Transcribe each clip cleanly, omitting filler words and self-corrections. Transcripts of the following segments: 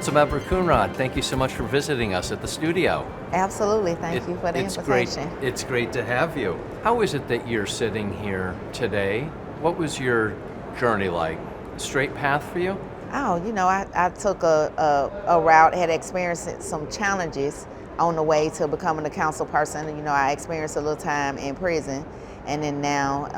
Councilmember Coonrod, thank you so much for visiting us at the studio. Absolutely. Thank you for the invitation. It's great to have you. How is it that you're sitting here today? What was your journey like? Straight path for you? Oh, I took a route, had experienced some challenges on the way to becoming a council person. I experienced a little time in prison, and then now,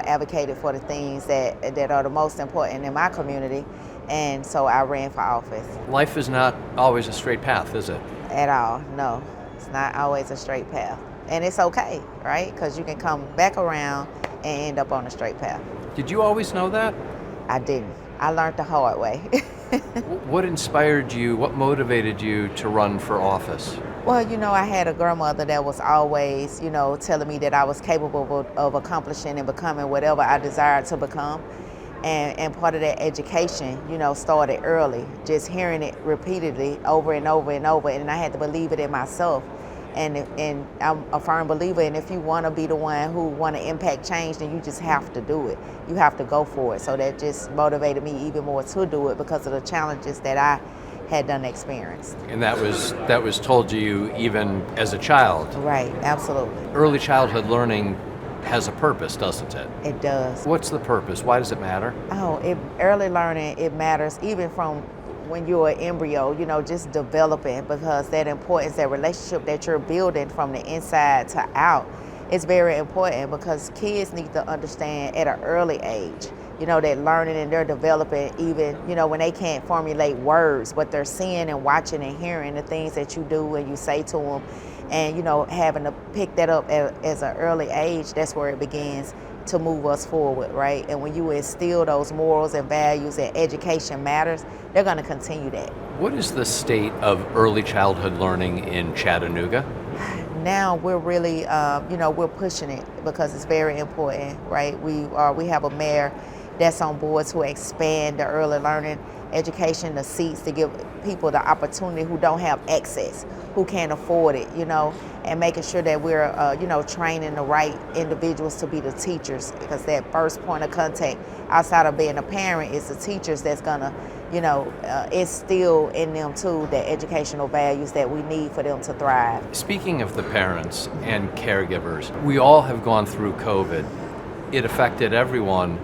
advocated for the things that are the most important in my community, and so I ran for office. Life is not always a straight path, is it? At all, no. It's not always a straight path. And it's okay, right? Because you can come back around and end up on a straight path. Did you always know that? I didn't. I learned the hard way. What inspired you, what motivated you to run for office? Well, I had a grandmother that was always, telling me that I was capable of accomplishing and becoming whatever I desired to become. And part of that education, started early, just hearing it repeatedly over and over and over, and I had to believe it in myself. And I'm a firm believer, and if you want to be the one who want to impact change, then you just have to do it. You have to go for it. So that just motivated me even more to do it because of the challenges that I had done experienced. And that was told to you even as a child? Right, absolutely. Early childhood learning has a purpose, doesn't it? It does. What's the purpose? Why does it matter? Early learning, it matters even from when you're an embryo, just developing, because that importance, that relationship that you're building from the inside to out is very important, because kids need to understand at an early age, that learning and they're developing even, when they can't formulate words, but they're seeing and watching and hearing the things that you do and you say to them, and, having to pick that up as an early age, that's where it begins to move us forward, right? And when you instill those morals and values and education matters, they're going to continue that. What is the state of early childhood learning in Chattanooga? Now we're really, we're pushing it because it's very important, right? We have a mayor that's on board to expand the early learning education, the seats, to give people the opportunity who don't have access, who can't afford it, and making sure that we're, training the right individuals to be the teachers, because that first point of contact outside of being a parent is the teachers that's gonna, instill in them too the educational values that we need for them to thrive. Speaking of the parents and caregivers, we all have gone through COVID. It affected everyone.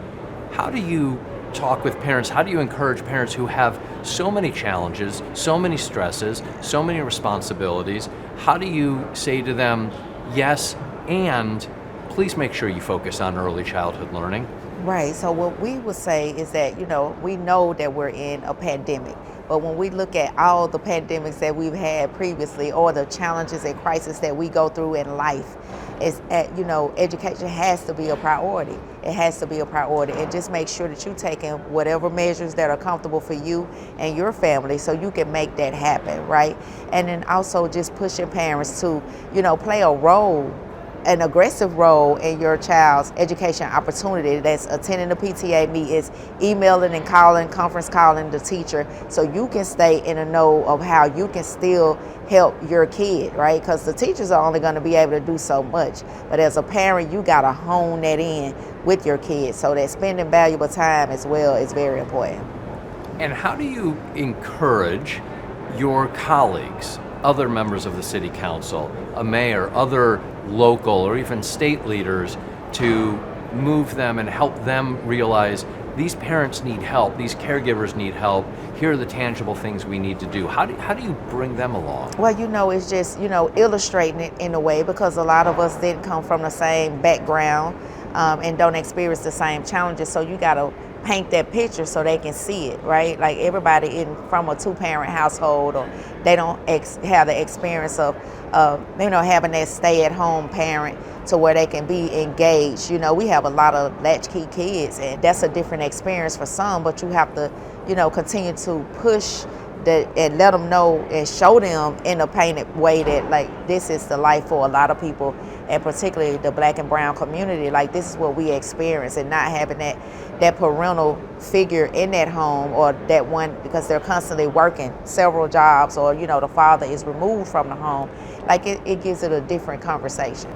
How do you talk with parents? How do you encourage parents who have so many challenges, so many stresses, so many responsibilities? How do you say to them, yes, and please make sure you focus on early childhood learning? Right, so what we would say is that, we know that we're in a pandemic, but when we look at all the pandemics that we've had previously, or the challenges and crises that we go through in life, education has to be a priority. It has to be a priority, and just make sure that you're taking whatever measures that are comfortable for you and your family so you can make that happen, right? And then also just pushing parents to, play a role, an aggressive role in your child's education opportunity. That's attending the PTA meetings, emailing and calling, conference calling the teacher, so you can stay in the know of how you can still help your kid, right? Because the teachers are only going to be able to do so much, but as a parent, you got to hone that in with your kids, so that spending valuable time as well is very important. And how do you encourage your colleagues, other members of the city council, a mayor, other local or even state leaders, to move them and help them realize these parents need help, these caregivers need help, here are the tangible things we need to do? How do you bring them along? Well, it's just, illustrating it in a way, because a lot of us didn't come from the same background and don't experience the same challenges, so you got to paint that picture so they can see it, right? Like everybody from a two-parent household, or they don't have the experience of, having that stay-at-home parent to where they can be engaged. We have a lot of latchkey kids, and that's a different experience for some, but you have to, continue to push and let them know and show them in a painted way that, like, this is the life for a lot of people, and particularly the Black and brown community. Like, this is what we experience, and not having that parental figure in that home, or that one, because they're constantly working several jobs, or the father is removed from the home. Like, it gives it a different conversation.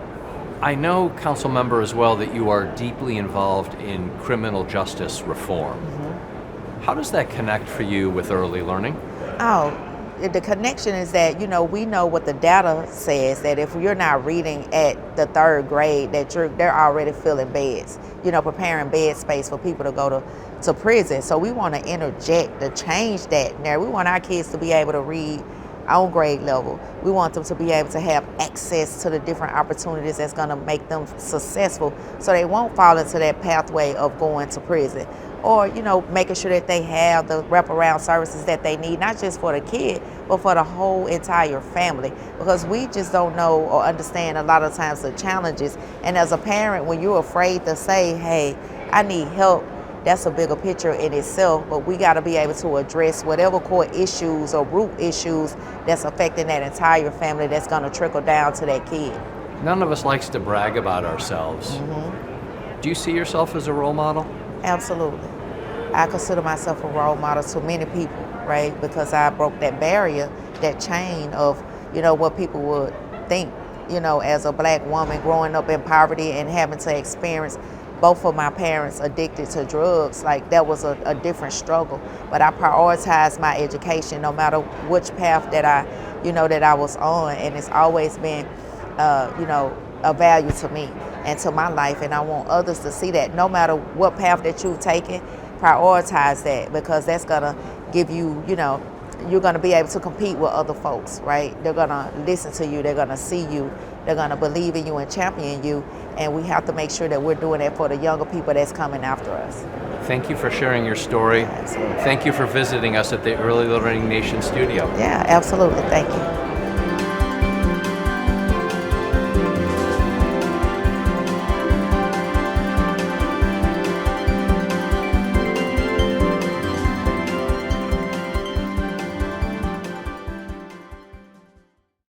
I know, council member, as well, that you are deeply involved in criminal justice reform. Mm-hmm. How does that connect for you with early learning? Oh, the connection is that, we know what the data says, that if you're not reading at the third grade, that they're already filling beds, preparing bed space for people to go to prison. So we want to interject to change that now. We want our kids to be able to read on grade level. We want them to be able to have access to the different opportunities that's going to make them successful, so they won't fall into that pathway of going to prison. Or, making sure that they have the wraparound services that they need, not just for the kid, but for the whole entire family. Because we just don't know or understand a lot of times the challenges. And as a parent, when you're afraid to say, hey, I need help, that's a bigger picture in itself. But we got to be able to address whatever core issues or root issues that's affecting that entire family, that's going to trickle down to that kid. None of us likes to brag about ourselves. Mm-hmm. Do you see yourself as a role model? Absolutely. I consider myself a role model to many people, right? Because I broke that barrier, that chain of, what people would think, as a black woman growing up in poverty and having to experience both of my parents addicted to drugs. Like, that was a different struggle. But I prioritized my education no matter which path that I was on. And it's always been, a value to me and to my life, and I want others to see that no matter what path that you've taken, prioritize that, because that's gonna give you, you're gonna be able to compete with other folks, right? They're gonna listen to you, they're gonna see you, they're gonna believe in you and champion you, and we have to make sure that we're doing that for the younger people that's coming after us. Thank you for sharing your story. Absolutely. Thank you for visiting us at the Early Learning Nation studio. Yeah, absolutely. Thank you.